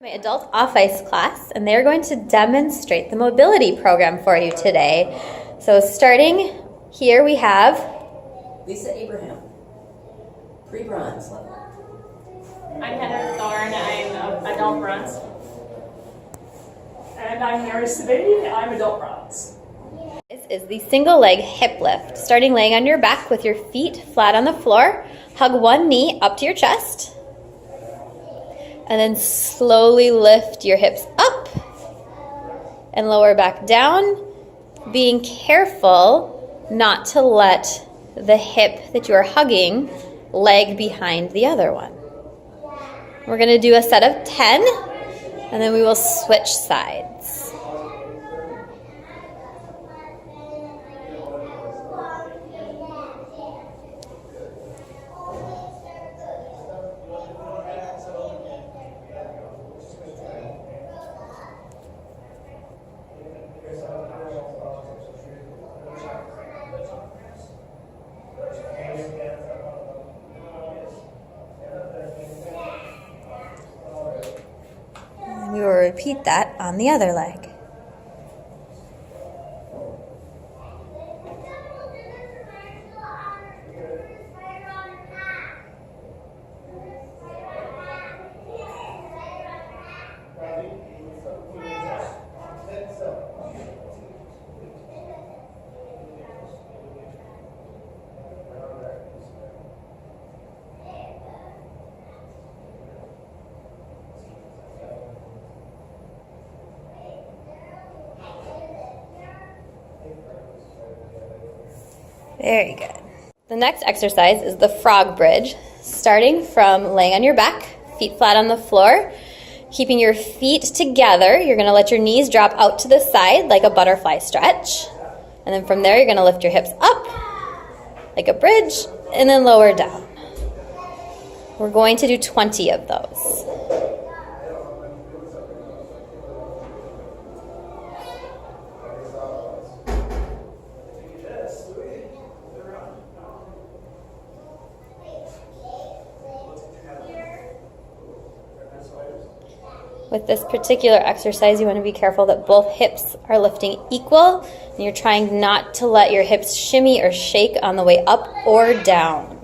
My adult off-ice class, and they're going to demonstrate the mobility program for you today. So starting here we have Lisa Abraham, pre-bronze level. I'm Heather Thorne, I'm adult bronze. And I'm Mary Savini, I'm adult bronze. This is the single leg hip lift. Starting laying on your back with your feet flat on the floor. Hug one knee up to your chest. And then slowly lift your hips up and lower back down, being careful not to let the hip that you are hugging lag behind the other one. We're going to do a set of 10, and then we will switch sides. We will repeat that on the other leg. Very good. The next exercise is the frog bridge, starting from laying on your back, feet flat on the floor, keeping your feet together. You're going to let your knees drop out to the side like a butterfly stretch. And then from there, you're going to lift your hips up like a bridge and then lower down. We're going to do 20 of those. With this particular exercise, you want to be careful that both hips are lifting equal, and you're trying not to let your hips shimmy or shake on the way up or down.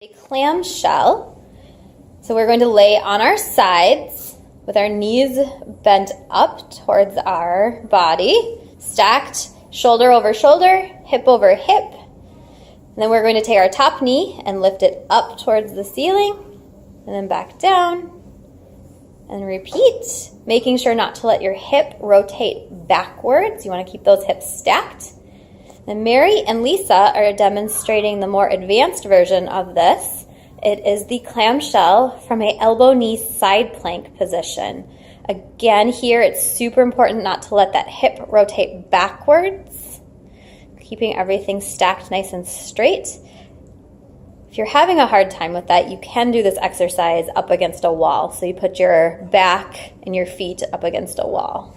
A clamshell. So we're going to lay on our sides with our knees bent up towards our body, stacked shoulder over shoulder, hip over hip. And then we're going to take our top knee and lift it up towards the ceiling and then back down and repeat, making sure not to let your hip rotate backwards. You want to keep those hips stacked. And Mary and Lisa are demonstrating the more advanced version of this. It is the clamshell from a elbow-knee side plank position. Again, here it's super important not to let that hip rotate backwards, keeping everything stacked nice and straight. If you're having a hard time with that, you can do this exercise up against a wall. So you put your back and your feet up against a wall.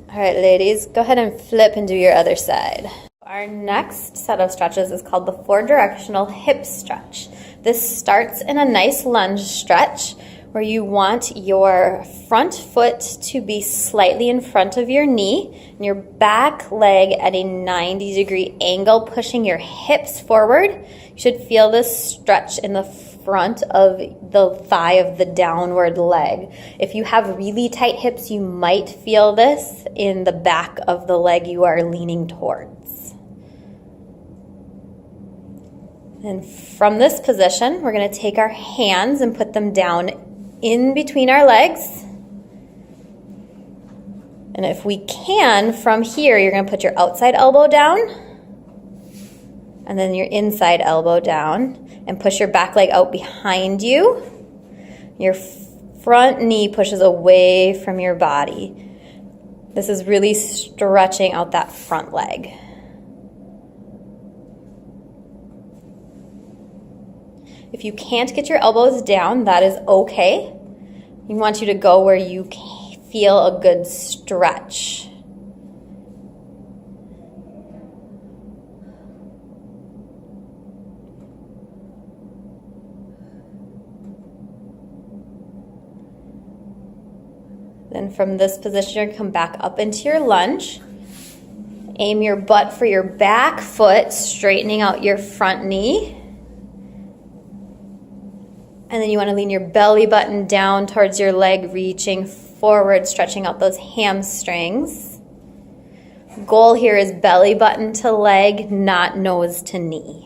All right, ladies, go ahead and flip and do your other side. Our next set of stretches is called the 4-directional hip stretch. This starts in a nice lunge stretch where you want your front foot to be slightly in front of your knee and your back leg at a 90-degree angle, pushing your hips forward. You should feel this stretch in the front of the thigh of the downward leg. If you have really tight hips, you might feel this in the back of the leg you are leaning towards. And from this position, we're going to take our hands and put them down in between our legs. And if we can, from here, you're going to put your outside elbow down and then your inside elbow down and push your back leg out behind you. Your front knee pushes away from your body. This is really stretching out that front leg. If you can't get your elbows down, that is okay. We want you to go where you feel a good stretch. Then from this position, you're going to come back up into your lunge. Aim your butt for your back foot, straightening out your front knee. And then you want to lean your belly button down towards your leg, reaching forward, stretching out those hamstrings. Goal here is belly button to leg, not nose to knee.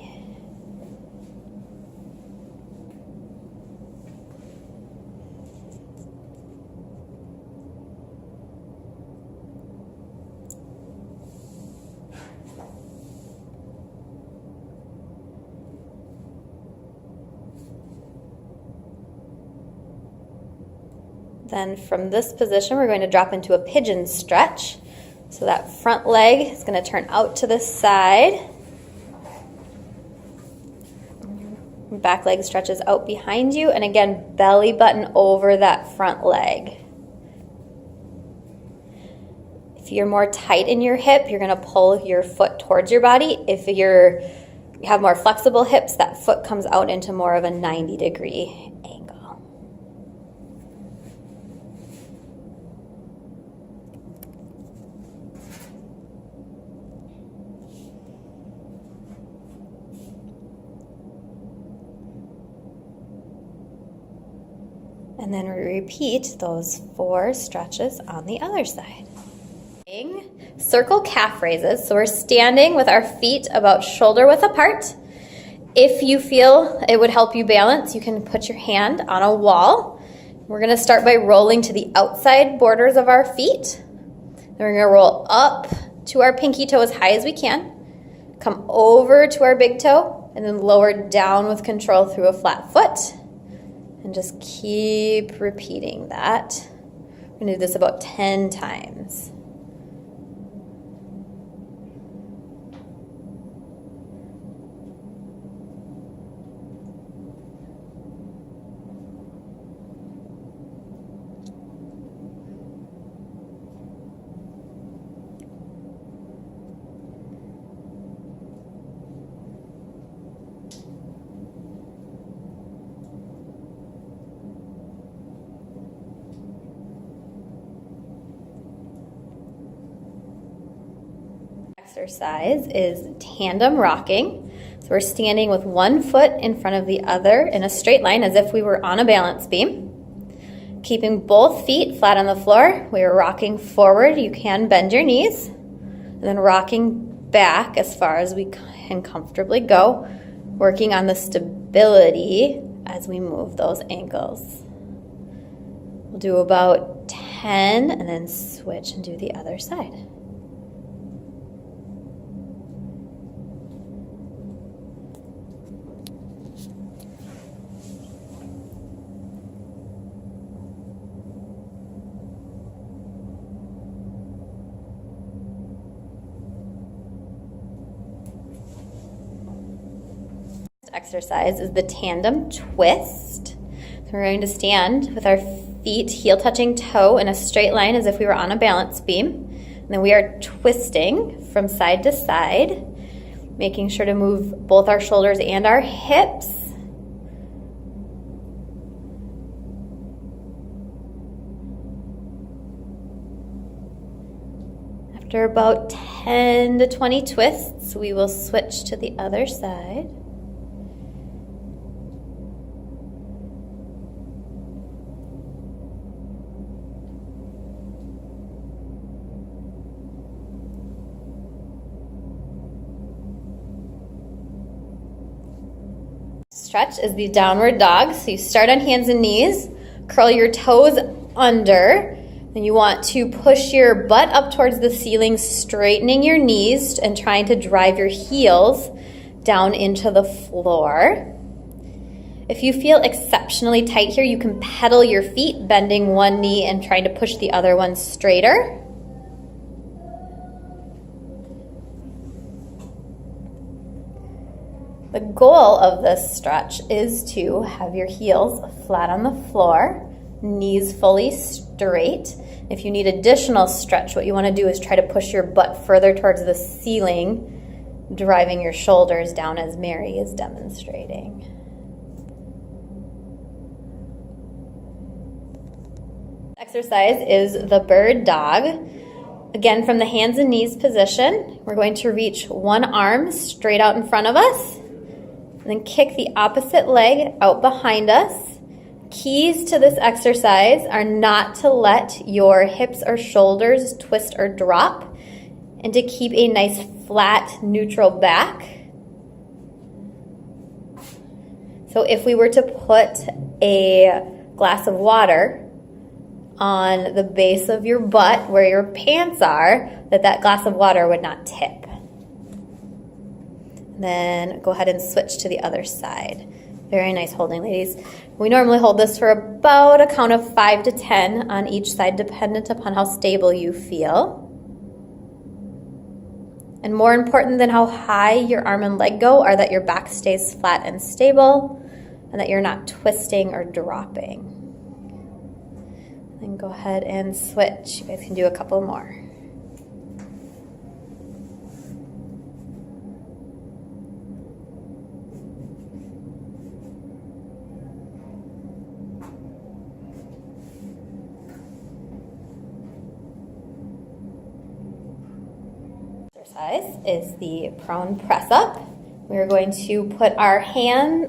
Then from this position, we're going to drop into a pigeon stretch. So that front leg is going to turn out to the side. Back leg stretches out behind you. And again, belly button over that front leg. If you're more tight in your hip, you're going to pull your foot towards your body. If you have more flexible hips, that foot comes out into more of a 90-degree angle. And then we repeat those 4 stretches on the other side. Circle calf raises. So we're standing with our feet about shoulder width apart. If you feel it would help you balance, you can put your hand on a wall. We're going to start by rolling to the outside borders of our feet. Then we're going to roll up to our pinky toe as high as we can. Come over to our big toe and then lower down with control through a flat foot. And just keep repeating that. We're going to do this about 10 times. Exercise is tandem rocking. So we're standing with one foot in front of the other in a straight line as if we were on a balance beam. Keeping both feet flat on the floor, we are rocking forward. You can bend your knees. And then rocking back as far as we can comfortably go, working on the stability as we move those ankles. We'll do about 10 and then switch and do the other side. Exercise is the Tandem Twist. So we're going to stand with our feet heel touching toe in a straight line as if we were on a balance beam. And then we are twisting from side to side, making sure to move both our shoulders and our hips. After about 10 to 20 twists, we will switch to the other side. stretch is the downward dog. So you start on hands and knees, curl your toes under, then you want to push your butt up towards the ceiling, straightening your knees and trying to drive your heels down into the floor. If you feel exceptionally tight here, you can pedal your feet, bending one knee and trying to push the other one straighter. The goal of this stretch is to have your heels flat on the floor, knees fully straight. If you need additional stretch, what you want to do is try to push your butt further towards the ceiling, driving your shoulders down as Mary is demonstrating. Exercise is the bird dog. Again, from the hands and knees position, we're going to reach one arm straight out in front of us, and then kick the opposite leg out behind us. Keys to this exercise are not to let your hips or shoulders twist or drop, and to keep a nice flat neutral back. So if we were to put a glass of water on the base of your butt where your pants are, that glass of water would not tip. Then go ahead and switch to the other side. Very nice holding, ladies. We normally hold this for about a count of 5 to 10 on each side, dependent upon how stable you feel. And more important than how high your arm and leg go are that your back stays flat and stable and that you're not twisting or dropping. Then go ahead and switch. You guys can do a couple more. Exercise is the prone press up. We're going to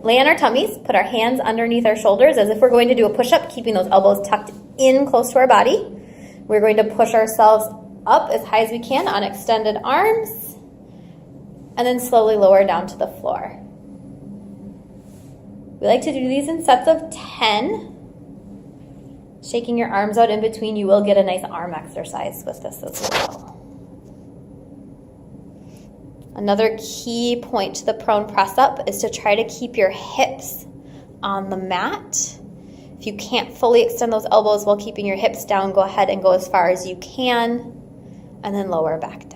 lay on our tummies, put our hands underneath our shoulders as if we're going to do a push-up, keeping those elbows tucked in close to our body. We're going to push ourselves up as high as we can on extended arms, and then slowly lower down to the floor. We like to do these in sets of 10. Shaking your arms out in between, you will get a nice arm exercise with this as well. Another key point to the prone press up is to try to keep your hips on the mat. If you can't fully extend those elbows while keeping your hips down, go ahead and go as far as you can, and then lower back